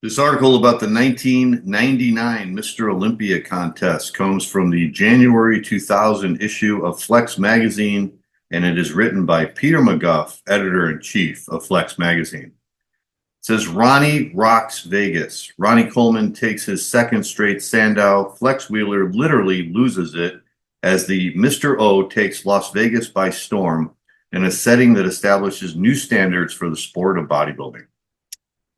This article about the 1999 Mr. Olympia contest comes from the January 2000 issue of Flex magazine, and it is written by Peter McGough, editor-in-chief of Flex magazine. It says, Ronnie rocks Vegas. Ronnie Coleman takes his second straight Sandow. Flex Wheeler literally loses it as the Mr. O takes Las Vegas by storm in a setting that establishes new standards for the sport of bodybuilding.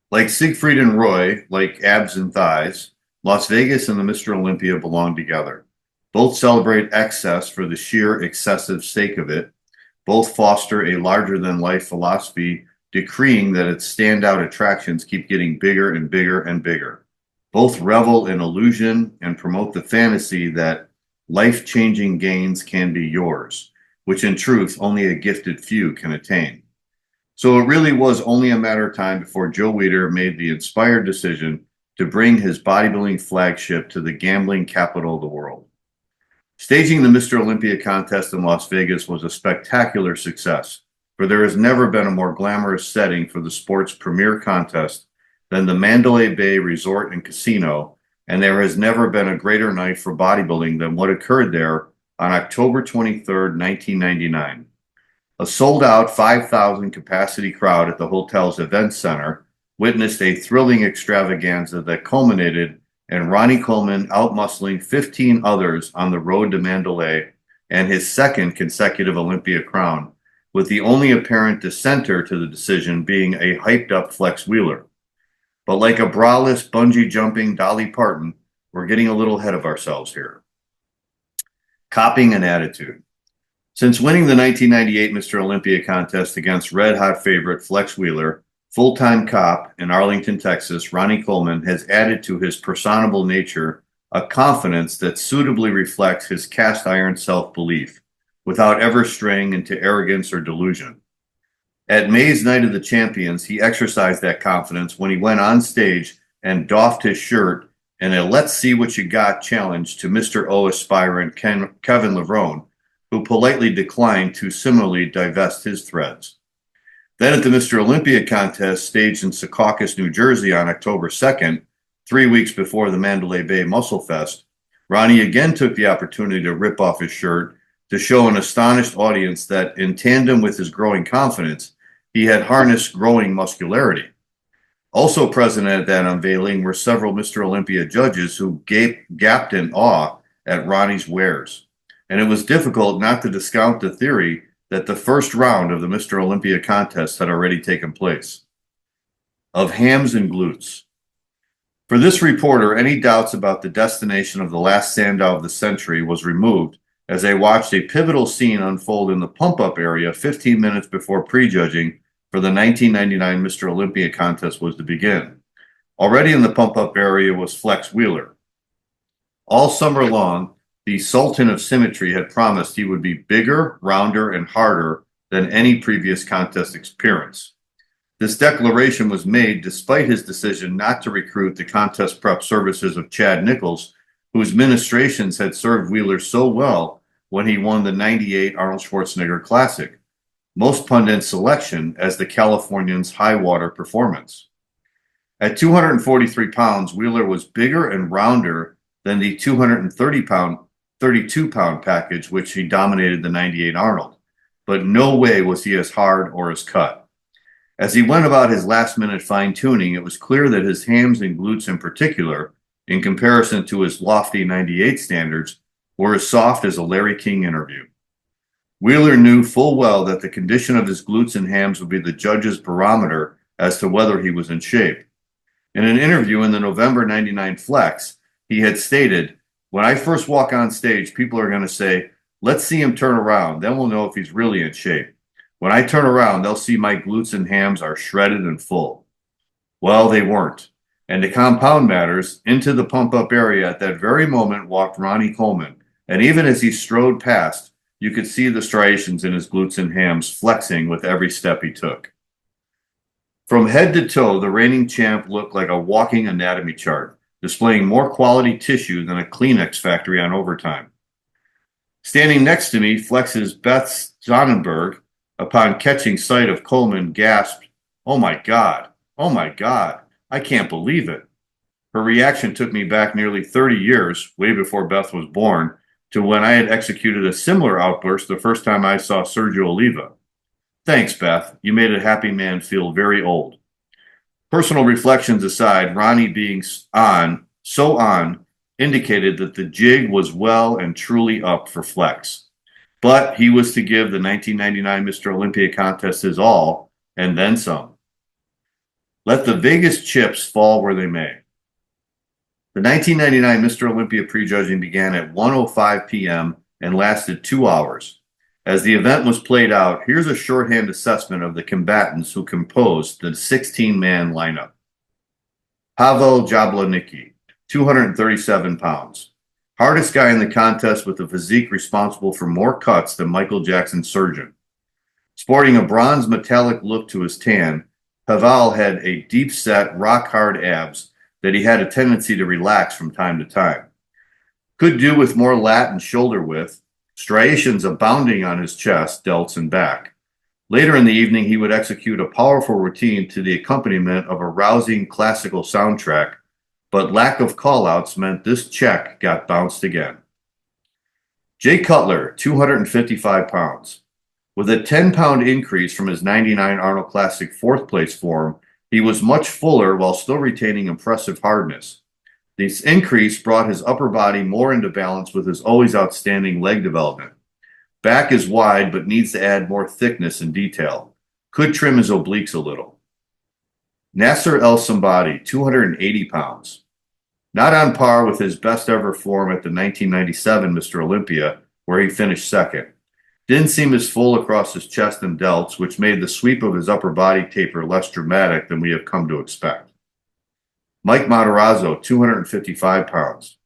Like Siegfried and Roy, like abs and thighs, Las Vegas and the Mr. Olympia belong together. Both celebrate excess for the sheer excessive sake of it. Both foster a larger-than-life philosophy, decreeing that its standout attractions keep getting bigger and bigger and bigger. Both revel in illusion and promote the fantasy that life-changing gains can be yours, which in truth only a gifted few can attain. So it really was only a matter of time before Joe Weider made the inspired decision to bring his bodybuilding flagship to the gambling capital of the world. Staging the Mr. Olympia contest in Las Vegas was a spectacular success, for there has never been a more glamorous setting for the sport's premier contest than the Mandalay Bay Resort and Casino, and there has never been a greater night for bodybuilding than what occurred there on October 23rd, 1999. A sold-out 5,000 capacity crowd at the hotel's event center witnessed a thrilling extravaganza that culminated in Ronnie Coleman outmuscling 15 others on the road to Mandalay and his second consecutive Olympia crown, with the only apparent dissenter to the decision being a hyped-up Flex Wheeler. But like a braless, bungee-jumping Dolly Parton, we're getting a little ahead of ourselves here. Copying an attitude. Since winning the 1998 Mr. Olympia contest against red-hot favorite Flex Wheeler, full-time cop in Arlington, Texas, Ronnie Coleman has added to his personable nature a confidence that suitably reflects his cast-iron self-belief, without ever straying into arrogance or delusion. At May's Night of the Champions, he exercised that confidence when he went on stage and doffed his shirt in a Let's See What You Got challenge to Mr. O aspirant Kevin Levrone, who politely declined to similarly divest his threads. Then at the Mr. Olympia contest staged in Secaucus, New Jersey on October 2nd, 3 weeks before the Mandalay Bay Muscle Fest, Ronnie again took the opportunity to rip off his shirt to show an astonished audience that, in tandem with his growing confidence, he had harnessed growing muscularity. Also present at that unveiling were several Mr. Olympia judges who gaped in awe at Ronnie's wares. And it was difficult not to discount the theory that the first round of the Mr. Olympia contest had already taken place. Of hams and glutes. For this reporter, any doubts about the destination of the last Sandow of the century was removed as they watched a pivotal scene unfold in the pump-up area 15 minutes before prejudging for the 1999 Mr. Olympia contest was to begin. Already in the pump-up area was Flex Wheeler. All summer long, the Sultan of Symmetry had promised he would be bigger, rounder, and harder than any previous contest appearance. This declaration was made despite his decision not to recruit the contest prep services of Chad Nichols, whose ministrations had served Wheeler so well when he won the '98 Arnold Schwarzenegger Classic, most pundits' selection as the Californian's high-water performance. At 243 pounds, Wheeler was bigger and rounder than the 32-pound package which he dominated the '98 Arnold, but no way was he as hard or as cut. As he went about his last-minute fine-tuning, it was clear that his hams and glutes in particular, in comparison to his lofty '98 standards, were as soft as a Larry King interview. Wheeler knew full well that the condition of his glutes and hams would be the judge's barometer as to whether he was in shape. In an interview in the November '99 Flex, he had stated, "When I first walk on stage, people are going to say, 'Let's see him turn around, then we'll know if he's really in shape. When I turn around, they'll see my glutes and hams are shredded and full.'" Well, they weren't. And to compound matters, into the pump-up area at that very moment walked Ronnie Coleman, and even as he strode past, you could see the striations in his glutes and hams flexing with every step he took. From head to toe, the reigning champ looked like a walking anatomy chart, displaying more quality tissue than a Kleenex factory on overtime. Standing next to me, Flex's Beth Sonnenberg, upon catching sight of Coleman, gasped, "Oh my God, oh my God, I can't believe it. Her reaction took me back nearly 30 years, way before Beth was born, to when I had executed a similar outburst the first time I saw Sergio Oliva. Thanks, Beth. You made a happy man feel very old. Personal reflections aside, Ronnie being on, indicated that the jig was well and truly up for Flex. But he was to give the 1999 Mr. Olympia contest his all, and then some. Let the Vegas chips fall where they may. The 1999 Mr. Olympia prejudging began at 1:05 p.m. and lasted 2 hours. As the event was played out, here's a shorthand assessment of the combatants who composed the 16-man lineup. Pavel Jablonicki, 237 pounds. Hardest guy in the contest with a physique responsible for more cuts than Michael Jackson's surgeon. Sporting a bronze metallic look to his tan, Pavel had a deep-set, rock-hard abs that he had a tendency to relax from time to time. Could do with more lat and shoulder width, striations abounding on his chest, delts, and back. Later in the evening, he would execute a powerful routine to the accompaniment of a rousing classical soundtrack, but lack of callouts meant this check got bounced again. Jay Cutler, 255 pounds. With a 10-pound increase from his 99 Arnold Classic fourth-place form, he was much fuller while still retaining impressive hardness. This increase brought his upper body more into balance with his always outstanding leg development. Back is wide but needs to add more thickness and detail. Could trim his obliques a little. Nasser El Sambadi, 280 pounds. Not on par with his best ever form at the 1997 Mr. Olympia, where he finished second. Didn't seem as full across his chest and delts, which made the sweep of his upper body taper less dramatic than we have come to expect. Mike Matarazzo, 255 pounds.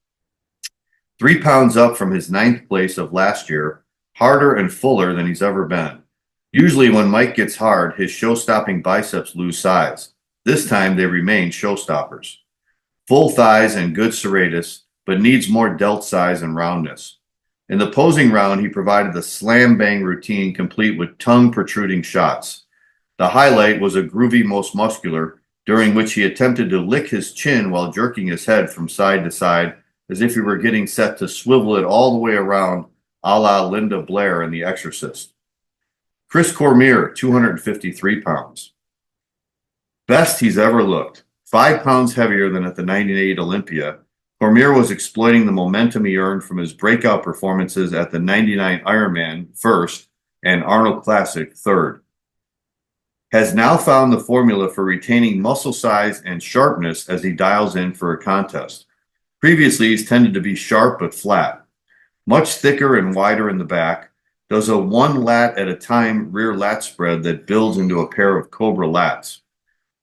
3 pounds up from his 9th place of last year, harder and fuller than he's ever been. Usually when Mike gets hard, his show-stopping biceps lose size. This time they remain showstoppers. Full thighs and good serratus, but needs more delt size and roundness. In the posing round, he provided the slam-bang routine complete with tongue-protruding shots. The highlight was a groovy most muscular, during which he attempted to lick his chin while jerking his head from side to side as if he were getting set to swivel it all the way around a la Linda Blair in The Exorcist. Chris Cormier, 253 pounds. Best he's ever looked. 5 pounds heavier than at the 98 Olympia, Cormier was exploiting the momentum he earned from his breakout performances at the 99 Ironman first and Arnold Classic third. Has now found the formula for retaining muscle size and sharpness as he dials in for a contest. Previously, he's tended to be sharp but flat. Much thicker and wider in the back, does a one lat at a time rear lat spread that builds into a pair of cobra lats.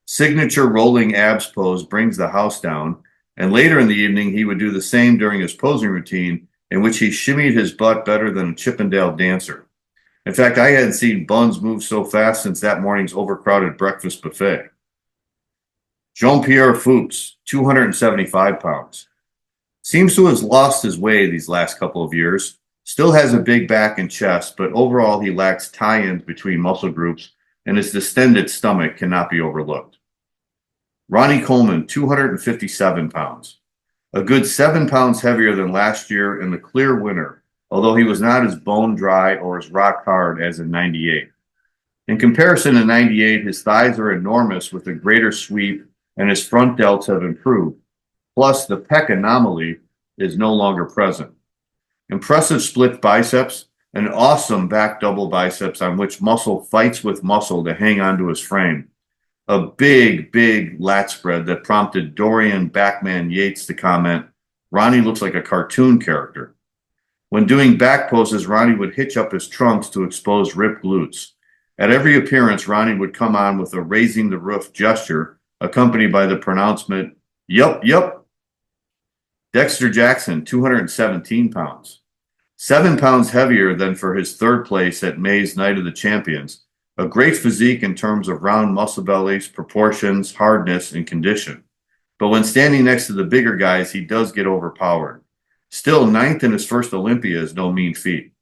Signature rolling abs pose brings the house down, and later in the evening he would do the same during his posing routine, in which he shimmied his butt better than a Chippendale dancer. In fact, I hadn't seen buns move so fast since that morning's overcrowded breakfast buffet. Jean-Pierre Fuchs, 275 pounds. Seems to have lost his way these last couple of years. Still has a big back and chest, but overall he lacks tie-ins between muscle groups, and his distended stomach cannot be overlooked. Ronnie Coleman, 257 pounds. A good 7 pounds heavier than last year and the clear winner, although he was not as bone dry or as rock hard as in 98. In comparison to 98, his thighs are enormous with a greater sweep and his front delts have improved. Plus, the pec anomaly is no longer present. Impressive split biceps, an awesome back double biceps on which muscle fights with muscle to hang onto his frame. A big, big lat spread that prompted Dorian Backman Yates to comment, "Ronnie looks like a cartoon character." When doing back poses, Ronnie would hitch up his trunks to expose ripped glutes. At every appearance, Ronnie would come on with a raising the roof gesture, accompanied by the pronouncement, "Yup, yup." Dexter Jackson, 217 pounds. 7 pounds heavier than for his third place at May's Night of the Champions. A great physique in terms of round muscle bellies, proportions, hardness, and condition. But when standing next to the bigger guys, he does get overpowered. Still, 9th in his first Olympia is no mean feat.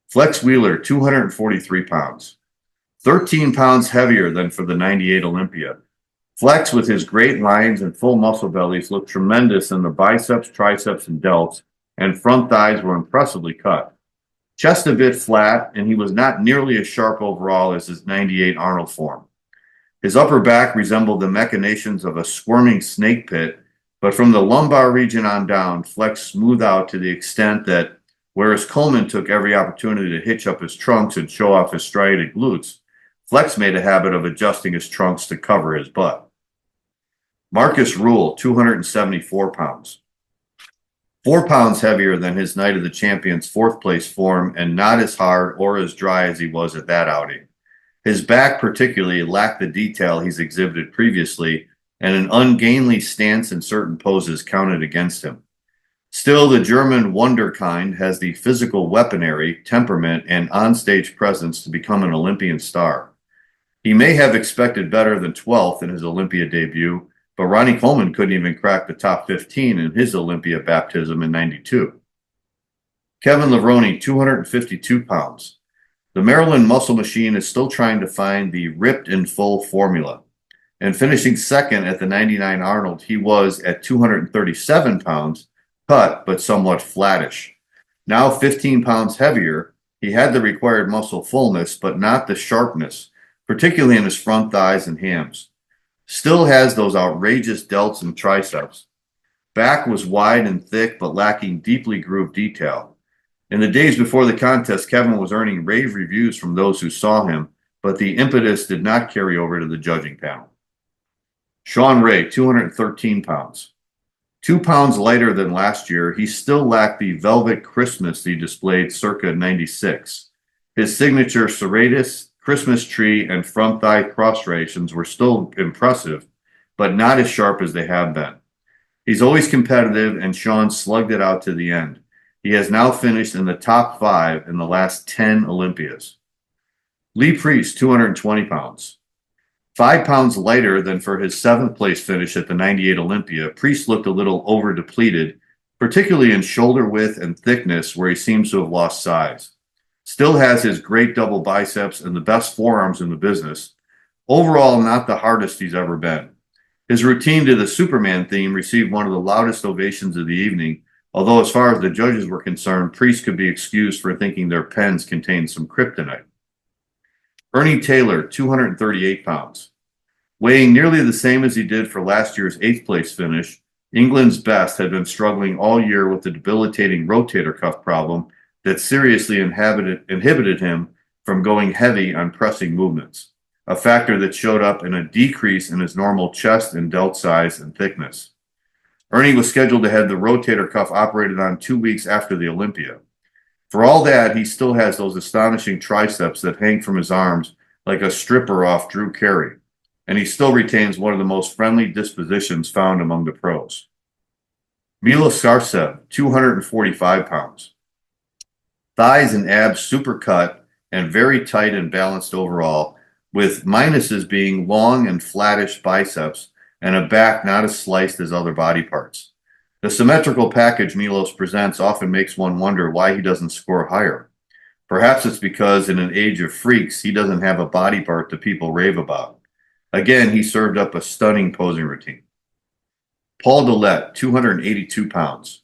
Flex Wheeler, 243 pounds. 13 pounds heavier than for the 98 Olympia. Flex, with his great lines and full muscle bellies, looked tremendous in the biceps, triceps, and delts, and front thighs were impressively cut. Chest a bit flat, and he was not nearly as sharp overall as his 98 Arnold form. His upper back resembled the machinations of a squirming snake pit, but from the lumbar region on down, Flex smoothed out to the extent that, whereas Coleman took every opportunity to hitch up his trunks and show off his striated glutes, Flex made a habit of adjusting his trunks to cover his butt. Marcus Rule, 274 pounds. 4 pounds heavier than his Night of the Champions fourth place form and not as hard or as dry as he was at that outing. His back particularly lacked the detail he's exhibited previously, and an ungainly stance in certain poses counted against him. Still, the German wunderkind has the physical weaponry, temperament, and onstage presence to become an Olympian star. He may have expected better than 12th in his Olympia debut, but Ronnie Coleman couldn't even crack the top 15 in his Olympia baptism in '92. Kevin Levrone, 252 pounds. The Maryland muscle machine is still trying to find the ripped and full formula. And finishing second at the 99 Arnold, he was at 237 pounds, cut but somewhat flattish. Now 15 pounds heavier, he had the required muscle fullness, but not the sharpness, particularly in his front thighs and hams. Still has those outrageous delts and triceps. Back was wide and thick, but lacking deeply grooved detail. In the days before the contest, Kevin was earning rave reviews from those who saw him, but the impetus did not carry over to the judging panel. Sean Ray, 213 pounds. 2 pounds lighter than last year, he still lacked the velvet Christmas he displayed circa '96. His signature serratus, Christmas tree, and front thigh cross striations were still impressive, but not as sharp as they have been. He's always competitive, and Sean slugged it out to the end. He has now finished in the top 5 in the last 10 Olympias. Lee Priest, 220 pounds. 5 pounds lighter than for his 7th place finish at the '98 Olympia, Priest looked a little over-depleted, particularly in shoulder width and thickness, where he seems to have lost size. Still has his great double biceps and the best forearms in the business. Overall, not the hardest he's ever been. His routine to the Superman theme received one of the loudest ovations of the evening, although as far as the judges were concerned, Priest could be excused for thinking their pens contained some kryptonite. Ernie Taylor, 238 pounds. Weighing nearly the same as he did for last year's 8th place finish, England's best had been struggling all year with the debilitating rotator cuff problem that seriously inhibited him from going heavy on pressing movements, a factor that showed up in a decrease in his normal chest and delt size and thickness. Ernie was scheduled to have the rotator cuff operated on 2 weeks after the Olympia. For all that, he still has those astonishing triceps that hang from his arms like a stripper off Drew Carey, and he still retains one of the most friendly dispositions found among the pros. Milos Sarcev, 245 pounds. Thighs and abs supercut and very tight and balanced overall, with minuses being long and flattish biceps and a back not as sliced as other body parts. The symmetrical package Milos presents often makes one wonder why he doesn't score higher. Perhaps it's because in an age of freaks, he doesn't have a body part that people rave about. Again, he served up a stunning posing routine. Paul Dillette, 282 pounds.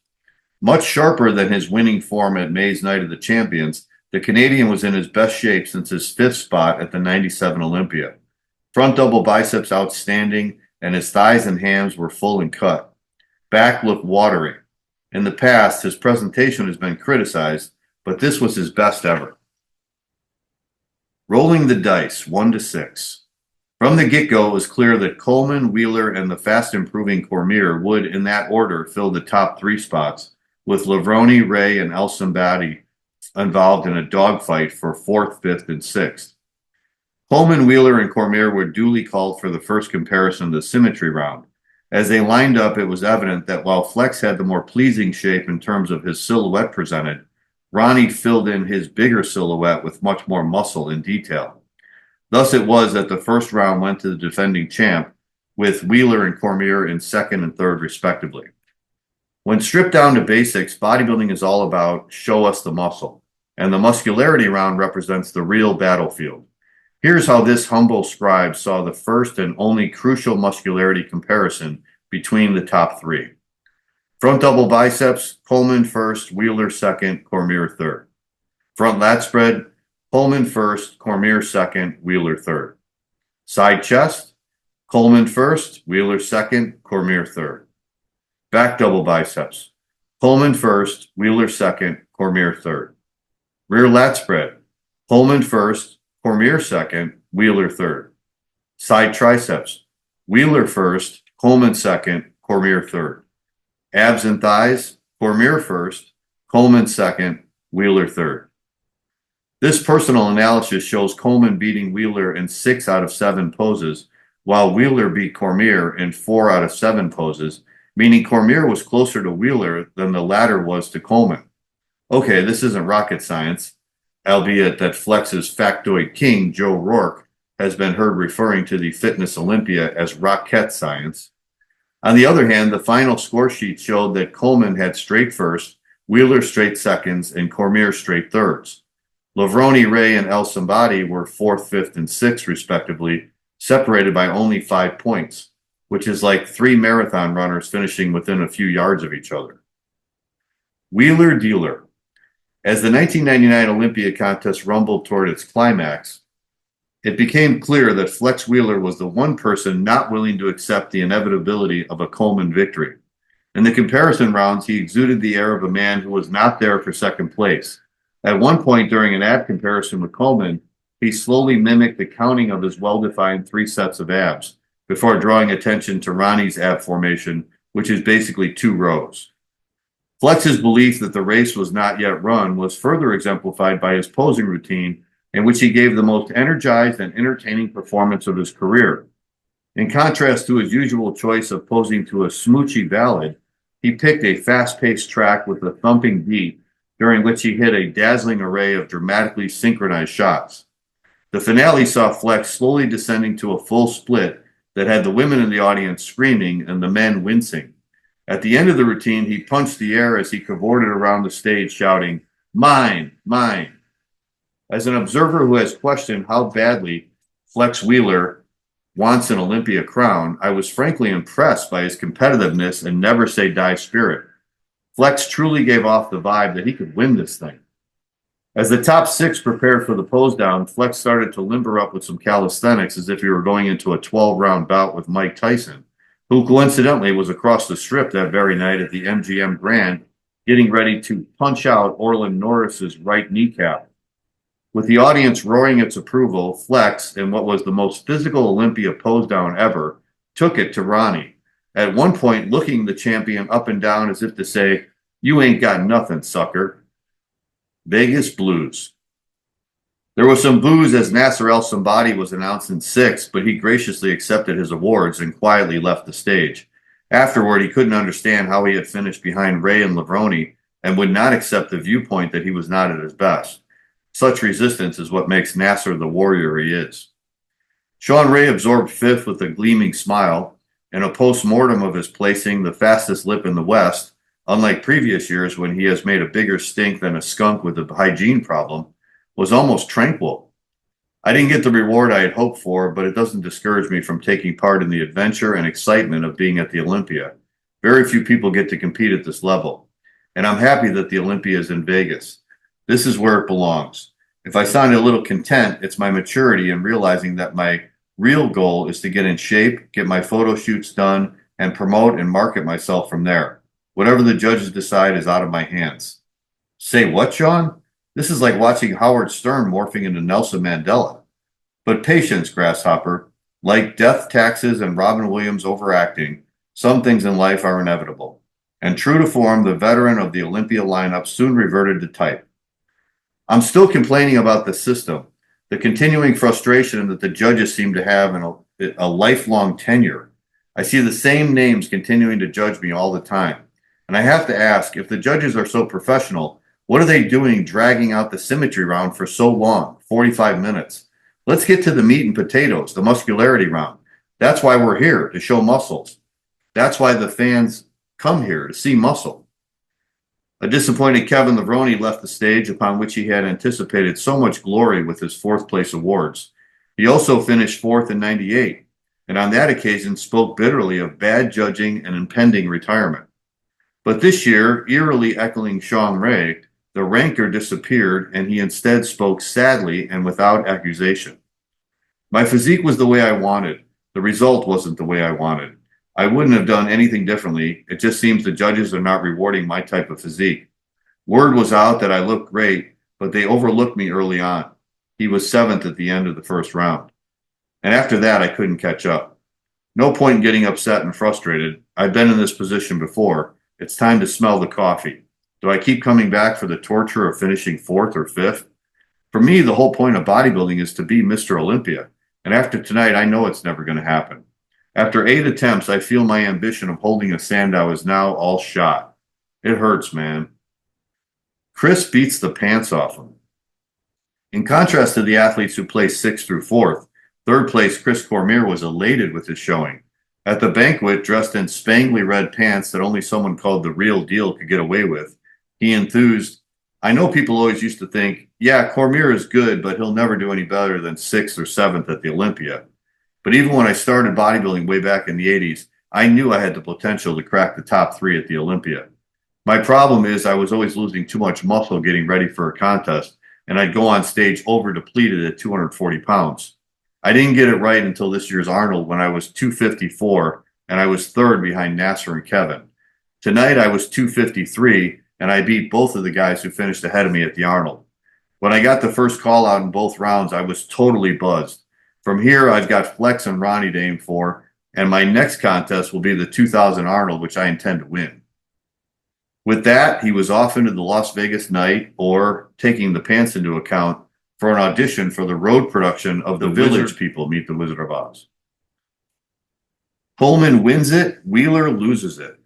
Much sharper than his winning form at May's Night of the Champions, the Canadian was in his best shape since his 5th spot at the '97 Olympia. Front double biceps outstanding, and his thighs and hams were full and cut. Back looked watery. In the past, his presentation has been criticized, but this was his best ever. Rolling the dice, 1-6. From the get-go, it was clear that Coleman, Wheeler, and the fast-improving Cormier would, in that order, fill the top 3 spots, with Levrone, Ray, and El Sambadi involved in a dogfight for 4th, 5th, and 6th. Coleman, Wheeler, and Cormier were duly called for the first comparison of the symmetry round. As they lined up, it was evident that while Flex had the more pleasing shape in terms of his silhouette presented, Ronnie filled in his bigger silhouette with much more muscle and detail. Thus it was that the first round went to the defending champ, with Wheeler and Cormier in 2nd and 3rd respectively. When stripped down to basics, bodybuilding is all about show us the muscle, and the muscularity round represents the real battlefield. Here's how this humble scribe saw the first and only crucial muscularity comparison between the top three. Front double biceps, Coleman first, Wheeler second, Cormier third. Front lat spread, Coleman first, Cormier second, Wheeler third. Side chest, Coleman first, Wheeler second, Cormier third. Back double biceps, Coleman first, Wheeler second, Cormier third. Rear lat spread, Coleman first, Cormier second, Wheeler third. Side triceps, Wheeler first, Coleman second, Cormier third. Abs and thighs, Cormier first, Coleman second, Wheeler third. This personal analysis shows Coleman beating Wheeler in 6 out of 7 poses, while Wheeler beat Cormier in 4 out of 7 poses, meaning Cormier was closer to Wheeler than the latter was to Coleman. Okay, this isn't rocket science, albeit that Flex's factoid king, Joe Rourke, has been heard referring to the fitness Olympia as rocket science. On the other hand, the final score sheet showed that Coleman had straight first, Wheeler straight seconds, and Cormier straight thirds. Lavroni, Ray, and El Sambadi were 4th, 5th, and 6th, respectively, separated by only 5 points, which is like 3 marathon runners finishing within a few yards of each other. Wheeler Dealer. As the 1999 Olympia contest rumbled toward its climax, it became clear that Flex Wheeler was the one person not willing to accept the inevitability of a Coleman victory. In the comparison rounds, he exuded the air of a man who was not there for second place. At one point during an ab comparison with Coleman, he slowly mimicked the counting of his well-defined 3 sets of abs before drawing attention to Ronnie's ab formation, which is basically 2 rows. Flex's belief that the race was not yet run was further exemplified by his posing routine, in which he gave the most energized and entertaining performance of his career. In contrast to his usual choice of posing to a smoochy ballad, he picked a fast-paced track with a thumping beat, during which he hit a dazzling array of dramatically synchronized shots. The finale saw Flex slowly descending to a full split that had the women in the audience screaming and the men wincing. At the end of the routine, he punched the air as he cavorted around the stage shouting, "Mine, mine." As an observer who has questioned how badly Flex Wheeler wants an Olympia crown, I was frankly impressed by his competitiveness and never say die spirit. Flex truly gave off the vibe that he could win this thing. As the top 6 prepared for the pose down, Flex started to limber up with some calisthenics as if he were going into a 12-round bout with Mike Tyson, who coincidentally was across the strip that very night at the MGM Grand, getting ready to punch out Orland Norris's right kneecap. With the audience roaring its approval, Flex, in what was the most physical Olympia pose down ever, took it to Ronnie, at one point looking the champion up and down as if to say, "You ain't got nothing, sucker." Vegas Blues. There was some booze as Nasser El Sambadi was announced in 6th, but he graciously accepted his awards and quietly left the stage. Afterward, he couldn't understand how he had finished behind Ray and Lavroni and would not accept the viewpoint that he was not at his best. Such resistance is what makes Nasser the warrior he is. Sean Ray absorbed 5th with a gleaming smile, and a post-mortem of his placing the fastest lip in the West, unlike previous years when he has made a bigger stink than a skunk with a hygiene problem, was almost tranquil. I didn't get the reward I had hoped for, but it doesn't discourage me from taking part in the adventure and excitement of being at the Olympia. Very few people get to compete at this level, and I'm happy that the Olympia is in Vegas. This is where it belongs. If I sound a little content, it's my maturity in realizing that my real goal is to get in shape, get my photo shoots done, and promote and market myself from there. Whatever the judges decide is out of my hands. Say what, Sean? This is like watching Howard Stern morphing into Nelson Mandela. But patience, Grasshopper. Like death, taxes, and Robin Williams overacting, some things in life are inevitable. And true to form, the veteran of the Olympia lineup soon reverted to type. I'm still complaining about the system, the continuing frustration that the judges seem to have in a lifelong tenure. I see the same names continuing to judge me all the time. And I have to ask, if the judges are so professional, what are they doing dragging out the symmetry round for so long, 45 minutes? Let's get to the meat and potatoes, the muscularity round. That's why we're here, to show muscles. That's why the fans come here, to see muscle. A disappointed Kevin Lavroni left the stage, upon which he had anticipated so much glory with his 4th place awards. He also finished fourth in 98, and on that occasion spoke bitterly of bad judging and impending retirement. But this year, eerily echoing Sean Ray, the rancor disappeared and he instead spoke sadly and without accusation. My physique was the way I wanted. The result wasn't the way I wanted. I wouldn't have done anything differently. It just seems the judges are not rewarding my type of physique. Word was out that I looked great, but they overlooked me early on. He was seventh at the end of the first round. And after that, I couldn't catch up. No point in getting upset and frustrated. I've been in this position before. It's time to smell the coffee. Do I keep coming back for the torture of finishing fourth or fifth? For me, the whole point of bodybuilding is to be Mr. Olympia. And after tonight, I know it's never going to happen. After 8 attempts, I feel my ambition of holding a Sandow is now all shot. It hurts, man. Chris beats the pants off him. In contrast to the athletes who placed 6th through 4th, third place Chris Cormier was elated with his showing. At the banquet, dressed in spangly red pants that only someone called the real deal could get away with, he enthused, I know people always used to think, yeah, Cormier is good, but he'll never do any better than 6th or 7th at the Olympia. But even when I started bodybuilding way back in the 80s, I knew I had the potential to crack the top 3 at the Olympia. My problem is I was always losing too much muscle getting ready for a contest, and I'd go on stage over depleted at 240 pounds. I didn't get it right until this year's Arnold when I was 254 and I was third behind Nasser and Kevin. Tonight I was 253 and I beat both of the guys who finished ahead of me at the Arnold. When I got the first call out in both rounds, I was totally buzzed. From here, I've got Flex and Ronnie to aim for, and my next contest will be the 2000 Arnold, which I intend to win. With that, he was off into the Las Vegas night, or taking the pants into account, for an audition for the road production of The Village People Meet the Wizard of Oz. Coleman wins it, Wheeler loses it.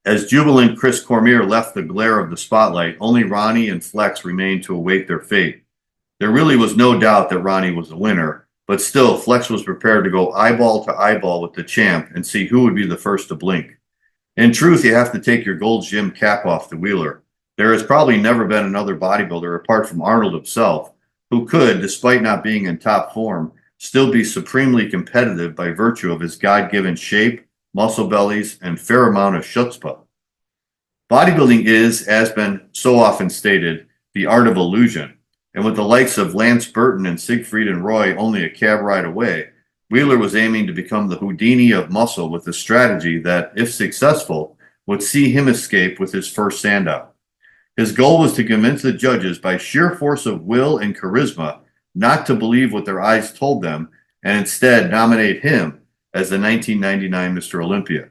As jubilant Chris Cormier left the glare of the spotlight, only Ronnie and Flex remained to await their fate. There really was no doubt that Ronnie was the winner, but still Flex was prepared to go eyeball to eyeball with the champ and see who would be the first to blink. In truth, you have to take your Gold's Gym cap off to Wheeler. There has probably never been another bodybuilder, apart from Arnold himself, who could, despite not being in top form, still be supremely competitive by virtue of his God-given shape, muscle bellies, and fair amount of chutzpah. Bodybuilding is, as been so often stated, the art of illusion, and with the likes of Lance Burton and Siegfried and Roy only a cab ride away, Wheeler was aiming to become the Houdini of muscle with a strategy that, if successful, would see him escape with his first Sandow. His goal was to convince the judges by sheer force of will and charisma not to believe what their eyes told them and instead nominate him as the 1999 Mr. Olympia.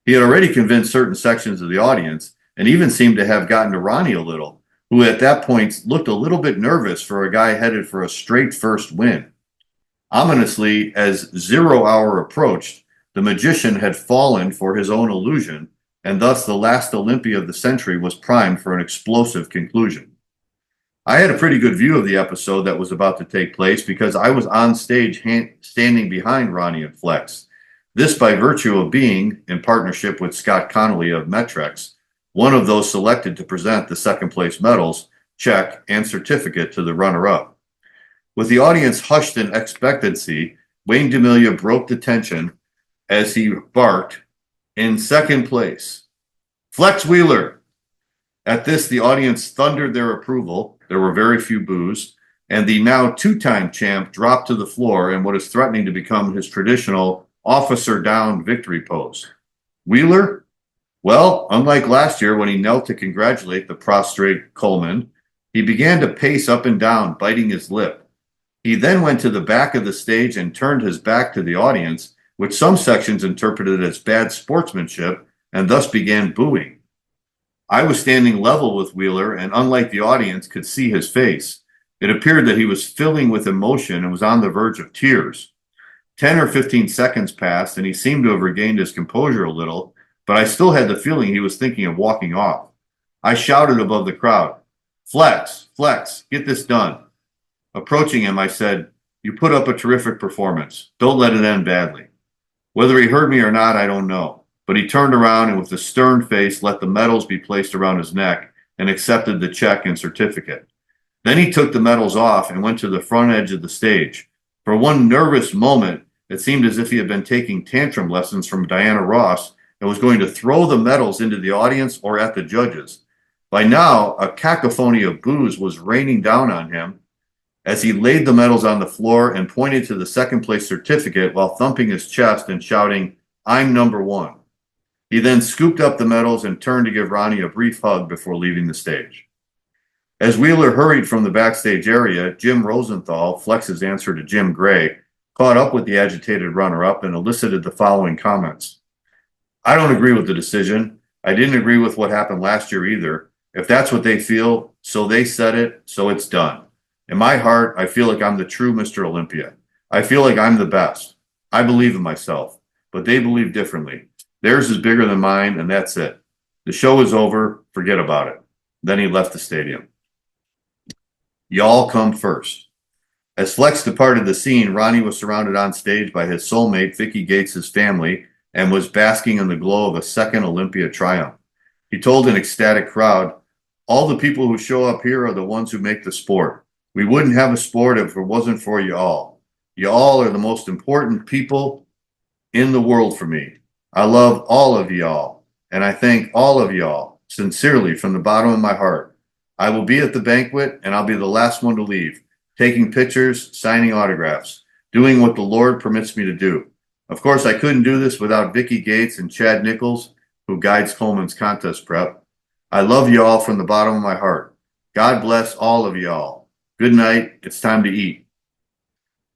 He had already convinced certain sections of the audience and even seemed to have gotten to Ronnie a little, who at that point looked a little bit nervous for a guy headed for a straight first win. Ominously, as 0 hour approached, the magician had fallen for his own illusion, and thus the last Olympia of the century was primed for an explosive conclusion. I had a pretty good view of the episode that was about to take place because I was on stage standing behind Ronnie and Flex. This by virtue of being, in partnership with Scott Connolly of Metrex, one of those selected to present the second place medals, check, and certificate to the runner-up. With the audience hushed in expectancy, Wayne D'Amelia broke the tension as he barked, in second place, Flex Wheeler. At this, the audience thundered their approval. There were very few boos, and the now two-time champ dropped to the floor in what is threatening to become his traditional officer down victory pose. Wheeler? Well, unlike last year when he knelt to congratulate the prostrate Coleman, he began to pace up and down, biting his lip. He then went to the back of the stage and turned his back to the audience, which some sections interpreted as bad sportsmanship, and thus began booing. I was standing level with Wheeler, and unlike the audience, could see his face. It appeared that he was filling with emotion and was on the verge of tears. 10 or 15 seconds passed, and he seemed to have regained his composure a little, but I still had the feeling he was thinking of walking off. I shouted above the crowd, Flex, Flex, get this done. Approaching him, I said, you put up a terrific performance. Don't let it end badly. Whether he heard me or not, I don't know. But he turned around and with a stern face let the medals be placed around his neck and accepted the check and certificate. Then he took the medals off and went to the front edge of the stage. For one nervous moment, it seemed as if he had been taking tantrum lessons from Diana Ross and was going to throw the medals into the audience or at the judges. By now, a cacophony of boos was raining down on him as he laid the medals on the floor and pointed to the second place certificate while thumping his chest and shouting, "I'm number one." He then scooped up the medals and turned to give Ronnie a brief hug before leaving the stage. As Wheeler hurried from the backstage area, Jim Rosenthal, Flex's answer to Jim Gray, caught up with the agitated runner-up and elicited the following comments. "I don't agree with the decision. I didn't agree with what happened last year either. If that's what they feel, so they said it, so it's done. In my heart, I feel like I'm the true Mr. Olympia. I feel like I'm the best. I believe in myself, but they believe differently. Theirs is bigger than mine, and that's it. The show is over. Forget about it." Then he left the stadium. Y'all come first. As Flex departed the scene, Ronnie was surrounded on stage by his soulmate, Vicky Gates' family, and was basking in the glow of a second Olympia triumph. He told an ecstatic crowd, "All the people who show up here are the ones who make the sport. We wouldn't have a sport if it wasn't for you all. You all are the most important people in the world for me. I love all of y'all, and I thank all of y'all sincerely from the bottom of my heart. I will be at the banquet, and I'll be the last one to leave, taking pictures, signing autographs, doing what the Lord permits me to do. Of course, I couldn't do this without Vicky Gates and Chad Nichols, who guides Coleman's contest prep. I love y'all from the bottom of my heart. God bless all of y'all. Good night. It's time to eat."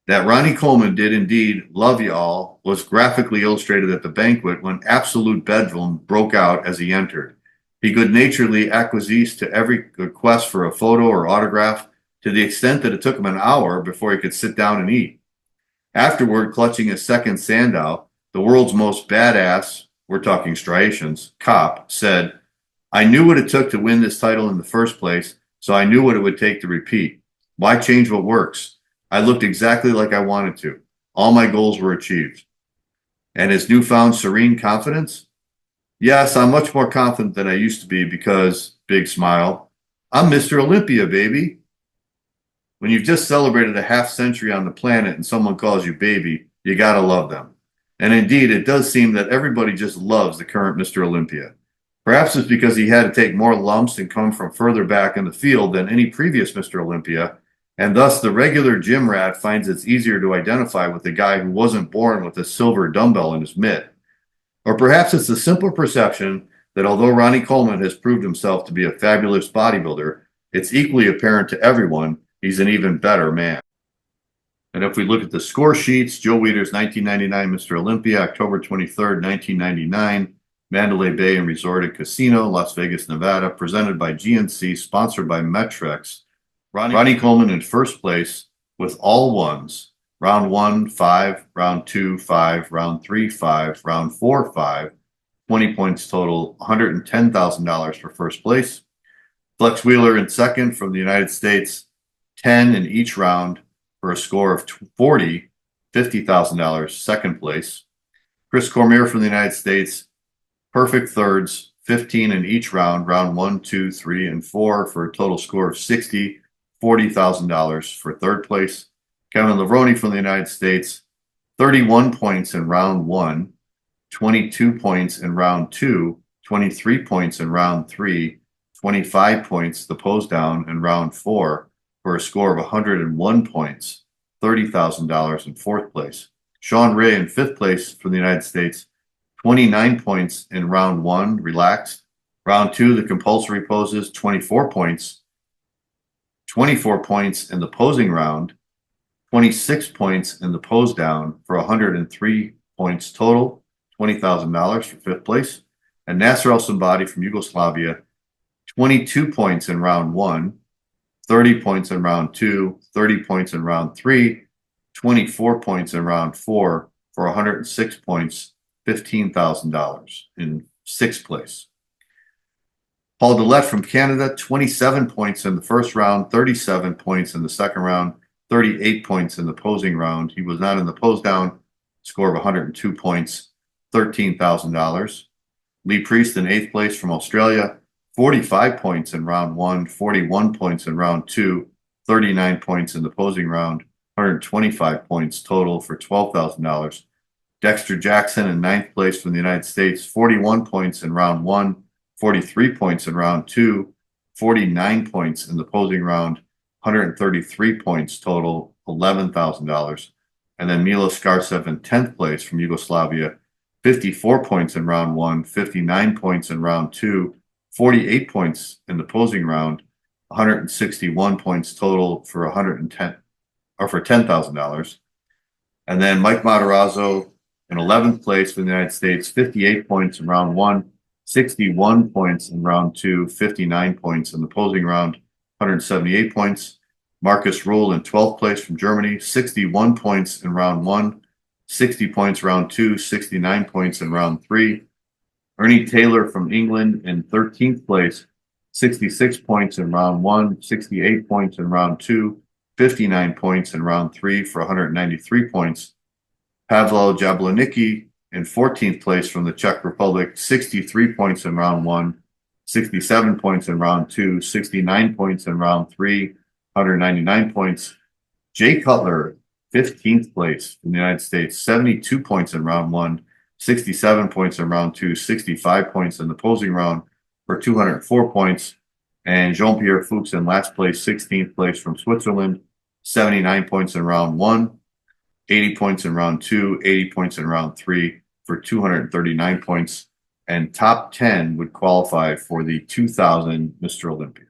That Ronnie Coleman did indeed love y'all was graphically illustrated at the banquet when absolute bedlam broke out as he entered. He good-naturedly acquiesced to every request for a photo or autograph to the extent that it took him an hour before he could sit down and eat. Afterward, clutching his second Sandow, the world's most badass, we're talking striations, cop, said, "I knew what it took to win this title in the first place, so I knew what it would take to repeat. Why change what works? I looked exactly like I wanted to. All my goals were achieved." And his newfound serene confidence? "Yes, I'm much more confident than I used to be because," big smile, "I'm Mr. Olympia, baby." When you've just celebrated a half century on the planet and someone calls you baby, you gotta love them. And indeed, it does seem that everybody just loves the current Mr. Olympia. Perhaps it's because he had to take more lumps and come from further back in the field than any previous Mr. Olympia, and thus the regular gym rat finds it's easier to identify with the guy who wasn't born with a silver dumbbell in his mitt. Or perhaps it's the simple perception that although Ronnie Coleman has proved himself to be a fabulous bodybuilder, it's equally apparent to everyone he's an even better man. And if we look at the score sheets, Joe Weider's 1999 Mr. Olympia, October 23rd, 1999, Mandalay Bay and Resort and Casino, Las Vegas, Nevada, presented by GNC, sponsored by Metrex. Ronnie Coleman in first place with all ones. Round 1, 5, round 2, 5, round 3, 5, round 4, 5, 20 points total, $110,000 for first place. Flex Wheeler in second from the United States, 10 in each round for a score of 40, $50,000 second place. Chris Cormier from the United States, perfect thirds, 15 in each round, round 1, 2, 3, and 4 for a total score of 60, $40,000 for third place. Kevin Levrone from the United States, 31 points in round 1, 22 points in round 2, 23 points in round 3, 25 points the pose down in round 4 for a score of 101 points, $30,000 in fourth place. Sean Ray in fifth place from the United States, 29 points in round 1, relaxed. Round 2, the compulsory poses, 24 points. 24 points in the posing round, 26 points in the pose down for 103 points total, $20,000 for fifth place. And Nasser El Sambadi from Yugoslavia, 22 points in round 1, 30 points in round 2, 30 points in round 3, 24 points in round 4 for 106 points, $15,000 in sixth place. Paul Dillette from Canada, 27 points in the first round, 37 points in the second round, 38 points in the posing round. He was not in the pose down, score of 102 points, $13,000. Lee Priest in eighth place from Australia, 45 points in round 1, 41 points in round 2, 39 points in the posing round, 125 points total for $12,000. Dexter Jackson in ninth place from the United States, 41 points in round one, 43 points in round two, 49 points in the posing round, 133 points total, $11,000. And then Milos Garcev in 10th place from Yugoslavia, 54 points in round one, 59 points in round two, 48 points in the posing round, 161 points total for $10,000. And then Mike Matarazzo in 11th place for the United States, 58 points in round one, 61 points in round two, 59 points in the posing round, 178 points. Marcus Ruhl in 12th place from Germany, 61 points in round one, 60 points round two, 69 points in round three. Ernie Taylor from England in 13th place, 66 points in round one, 68 points in round two, 59 points in round three for 193 points. Pavlo Jablonicki in 14th place from the Czech Republic, 63 points in round one, 67 points in round two, 69 points in round three, 199 points. Jay Cutler, 15th place from the United States, 72 points in round one, 67 points in round two, 65 points in the posing round for 204 points. And Jean-Pierre Fuchs in last place, 16th place from Switzerland, 79 points in round one, 80 points in round two, 80 points in round three for 239 points. And top 10 would qualify for the 2000 Mr. Olympia.